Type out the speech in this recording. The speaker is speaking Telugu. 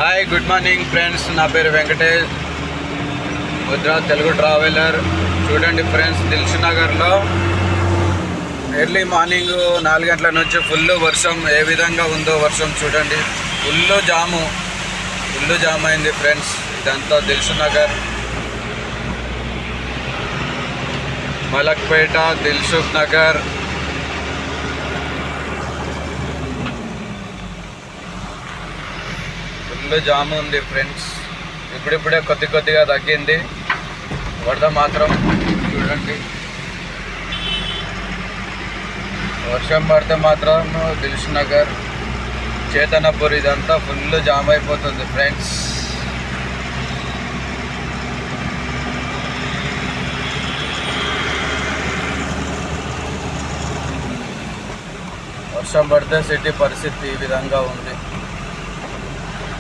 హాయ్ గుడ్ మార్నింగ్ ఫ్రెండ్స్, నా పేరు వెంకటేష్, ముద్ర తెలుగు ట్రావెలర్. చూడండి ఫ్రెండ్స్, దిల్సుఖ్నగర్లో ఎర్లీ మార్నింగ్ 4 గంటల నుంచి ఫుల్ వర్షం. ఏ విధంగా ఉందో వర్షం చూడండి. ఫుల్ జామ్ అయింది ఫ్రెండ్స్. ఇదంతా దిల్సుఖ్నగర్, మలక్పేట, దిల్సుఖ్నగర్. ఫుల్ జామ్ ఉంది ఫ్రెండ్స్. ఇప్పుడిప్పుడే కొద్దిగా తగ్గింది. వరద మాత్రం చూడండి, వర్షం పడితే మాత్రం దిల్సుఖ్నగర్, చేతనపూర్ ఇదంతా ఫుల్ జామ్ అయిపోతుంది ఫ్రెండ్స్. వర్షం పడితే సిటీ పరిస్థితి ఈ విధంగా ఉంది.